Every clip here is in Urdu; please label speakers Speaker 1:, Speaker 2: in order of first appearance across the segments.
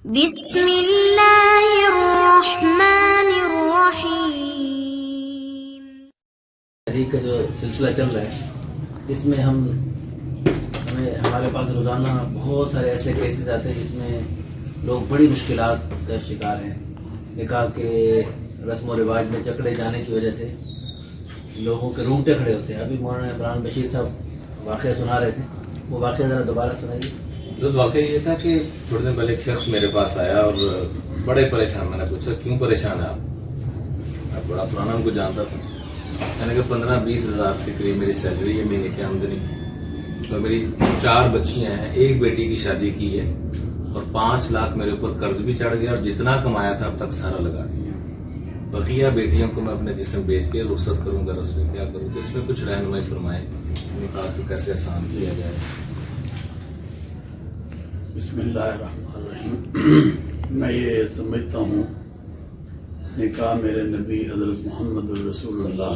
Speaker 1: بسم اللہ الرحمن الرحیم۔
Speaker 2: تحریک کا جو سلسلہ چل رہا ہے اس میں ہمارے پاس روزانہ بہت سارے ایسے کیسز آتے ہیں جس میں لوگ بڑی مشکلات کا شکار ہیں۔ نکاح کے رسم و رواج میں جکڑے جانے کی وجہ سے لوگوں کے رونگٹے کھڑے ہوتے ہیں۔ ابھی مولانا عمران بشیر صاحب واقعہ سنا رہے تھے، وہ واقعہ ذرا دوبارہ سنائیے۔
Speaker 3: واقعہ یہ تھا کہ تھوڑے دن پہلے ایک شخص میرے پاس آیا اور بڑے پریشان۔ میں نے پوچھا کیوں پریشان ہے آپ؟ بڑا پرانا ہم کو جانتا تھا۔ میں نے کہا 15-20 ہزار کے قریب میری سیلری ہے، مہینے کی آمدنی، اور میری 4 بچیاں ہیں، ایک بیٹی کی شادی کی ہے، اور 5 لاکھ میرے اوپر قرض بھی چڑھ گیا، اور جتنا کمایا تھا اب تک سارا لگا دیا۔ بقیہ بیٹیوں کو میں اپنے جسم بیچ کے رخصت کروں گا، اس میں کیا کروں؟ تو اس میں کچھ رہنمائی فرمائیں، نکاح کو کیسے آسان کیا جائے۔
Speaker 4: بسم اللہ الرحمن الرحیم۔ میں یہ سمجھتا ہوں نکاح میرے نبی حضرت محمد الرسول اللہ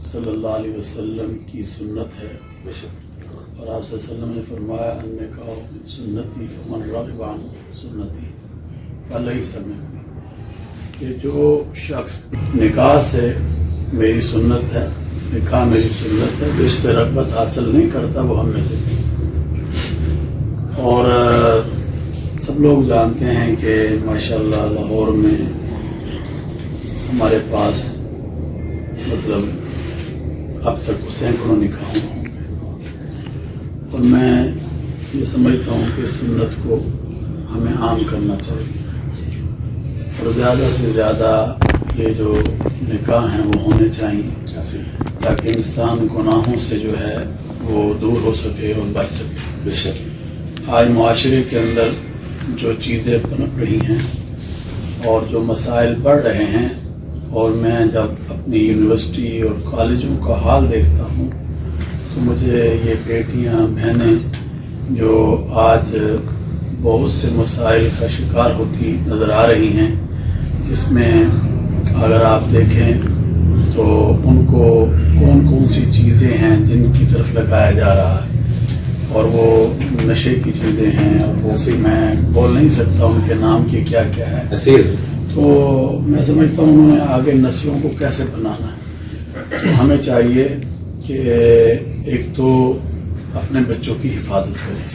Speaker 4: صلی اللہ علیہ وسلم کی سنت ہے، اور آپ صلی اللہ علیہ وسلم نے فرمایا النکاح من سنتی فمن رغب عن سنتی فلیس منی، کہ جو شخص نکاح سے میری سنت ہے، نکاح میری سنت ہے، اس سے رغبت حاصل نہیں کرتا وہ ہم میں سے نہیں۔ اور سب لوگ جانتے ہیں کہ ماشاءاللہ لاہور میں ہمارے پاس اب تک سینکڑوں نکاح ہوں گے، اور میں یہ سمجھتا ہوں کہ سنت کو ہمیں عام کرنا چاہیے، اور زیادہ سے زیادہ یہ جو نکاح ہیں وہ ہونے چاہیے، تاکہ انسان گناہوں سے جو ہے وہ دور ہو سکے اور بچ سکے۔
Speaker 3: بے شک
Speaker 4: آج معاشرے کے اندر جو چیزیں پنپ رہی ہیں اور جو مسائل بڑھ رہے ہیں، اور میں جب اپنی یونیورسٹی اور کالجوں کا حال دیکھتا ہوں تو مجھے یہ بیٹیاں بہنیں جو آج بہت سے مسائل کا شکار ہوتی نظر آ رہی ہیں، جس میں اگر آپ دیکھیں تو ان کو کون سی چیزیں ہیں جن کی طرف لگایا جا رہا ہے، اور وہ نشے کی چیزیں ہیں، اور وہ میں بول نہیں سکتا ان کے نام کی کیا کیا ہے۔ تو میں سمجھتا ہوں انہوں نے آگے نسلوں کو کیسے بنانا ہے۔ تو ہمیں چاہیے کہ ایک تو اپنے بچوں کی حفاظت کریں،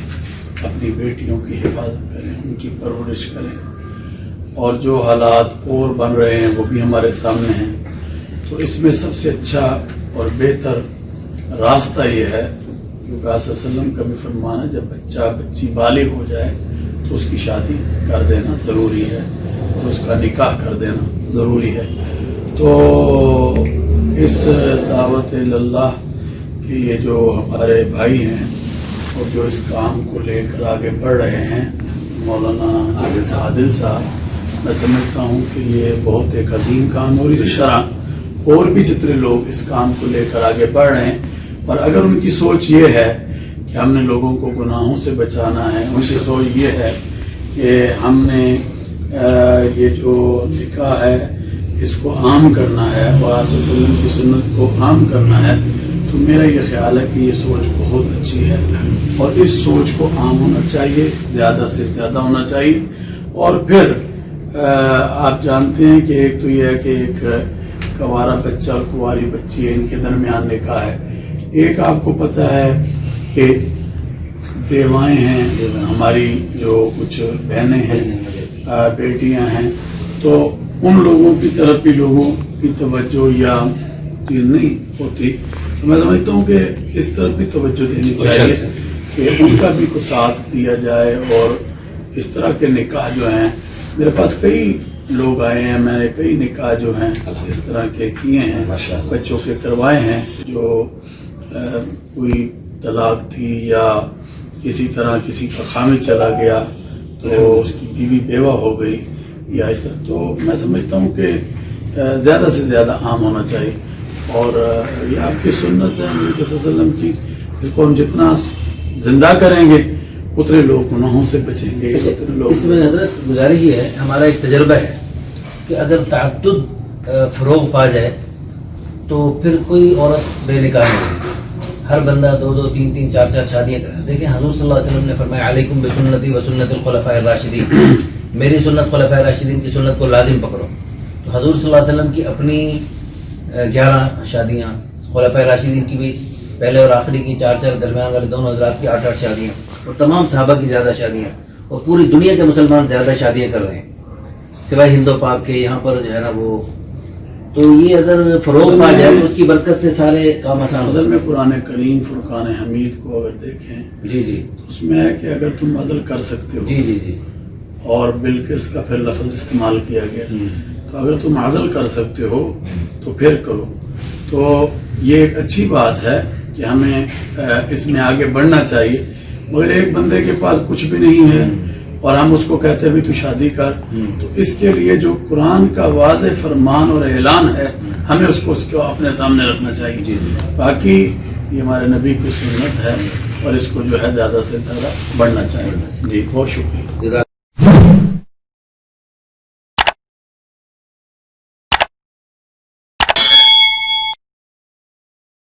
Speaker 4: اپنی بیٹیوں کی حفاظت کریں، ان کی پرورش کریں، اور جو حالات اور بن رہے ہیں وہ بھی ہمارے سامنے ہیں۔ تو اس میں سب سے اچھا اور بہتر راستہ یہ ہے، کیونکہ آپ صلی اللہ علیہ وسلم کا بھی فرمان ہے جب بچی بالغ ہو جائے تو اس کی شادی کر دینا ضروری ہے، اور اس کا نکاح کر دینا ضروری ہے۔ تو اس دعوت اللہ کہ یہ جو ہمارے بھائی ہیں اور جو اس کام کو لے کر آگے بڑھ رہے ہیں، مولانا عادل صاحب، میں سمجھتا ہوں کہ یہ بہت ایک عظیم کام، اور اسی طرح اور بھی جتنے لوگ اس کام کو لے کر آگے بڑھ رہے ہیں، اور اگر ان کی سوچ یہ ہے کہ ہم نے لوگوں کو گناہوں سے بچانا ہے، ان کی سوچ یہ ہے کہ ہم نے یہ جو نکاح ہے اس کو عام کرنا ہے اور آپ صلی اللہ علیہ وسلم کی سنت کو عام کرنا ہے، تو میرا یہ خیال ہے کہ یہ سوچ بہت اچھی ہے، اور اس سوچ کو عام ہونا چاہیے، زیادہ سے زیادہ ہونا چاہیے۔ اور پھر آپ جانتے ہیں کہ ایک تو یہ ہے کہ ایک کنوارا بچہ اور کنواری بچی ہے، ان کے درمیان نکاح ہے۔ ایک آپ کو پتہ ہے کہ بیوائیں ہیں ہماری، جو کچھ بہنیں ہیں، بیٹیاں ہیں، تو ان لوگوں کی طرف بھی لوگوں کی توجہ یا چیز نہیں ہوتی۔ تو میں سمجھتا ہوں کہ اس طرف بھی توجہ دینی چاہیے کہ ان کا بھی کچھ ساتھ دیا جائے، اور اس طرح کے نکاح جو ہیں، میرے پاس کئی لوگ آئے ہیں، میں نے کئی نکاح جو ہیں اس طرح کے کیے ہیں، بچوں کے کروائے ہیں، جو کوئی طلاق تھی یا اسی طرح کسی کا خامد چلا گیا تو اس کی بیوی بیوہ ہو گئی یا اس طرح۔ تو میں سمجھتا ہوں کہ زیادہ سے زیادہ عام ہونا چاہیے، اور یہ آپ کی سنت ہے نبی صلی اللہ علیہ وسلم کی، اس کو ہم جتنا زندہ کریں گے اتنے لوگ گناہوں سے بچیں گے۔
Speaker 2: اس میں حضرت گزارش یہ ہے، ہمارا ایک تجربہ ہے کہ اگر تعدد فروغ پا جائے تو پھر کوئی عورت بے نکاح نہیں ہوتی، ہر بندہ 2 2 3 3 4 4 شادیاں کر رہا ہے. دیکھیں حضور صلی اللہ علیہ وسلم نے فرمایا علیکم بسنتی و سنت الخلفاء الراشدین، میری سنت خلفاء راشدین کی سنت کو لازم پکڑو. تو حضور صلی اللہ علیہ وسلم کی اپنی 11 شادیاں، خلفاء راشدین کی بھی پہلے اور آخری کی 4 4، درمیان والے دونوں حضرات کی 8 8 شادیاں، اور تمام صحابہ کی زیادہ شادیاں، اور پوری دنیا کے مسلمان زیادہ شادیاں کر رہے ہیں سوائے ہند و پاک کے. یہاں پر جو ہے نا وہ، تو یہ اگر فروغ پا جائے تو اس کی برکت سے سارے کام آسان ہو
Speaker 4: اصل
Speaker 2: جائیں.
Speaker 4: میں قرآن کریم فرقان حمید کو اگر دیکھیں
Speaker 2: جی جی
Speaker 4: تو اس میں ہے کہ اگر تم عدل کر سکتے ہو،
Speaker 2: جی جی جی
Speaker 4: اور بالکس کا پھر لفظ استعمال کیا گیا، تو اگر تم عدل کر سکتے ہو تو پھر کرو. تو یہ ایک اچھی بات ہے کہ ہمیں اس میں آگے بڑھنا چاہیے. مگر ایک بندے کے پاس کچھ بھی نہیں ہے اور ہم اس کو کہتے ہیں بھی تو شادی کر، تو اس کے لیے جو قرآن کا واضح فرمان اور اعلان ہے ہمیں اس کو اپنے سامنے رکھنا چاہیے. باقی یہ ہمارے نبی کی سنت ہے اور اس کو جو ہے زیادہ سے زیادہ بڑھنا چاہیے. جی بہت شکریہ.
Speaker 2: جزاک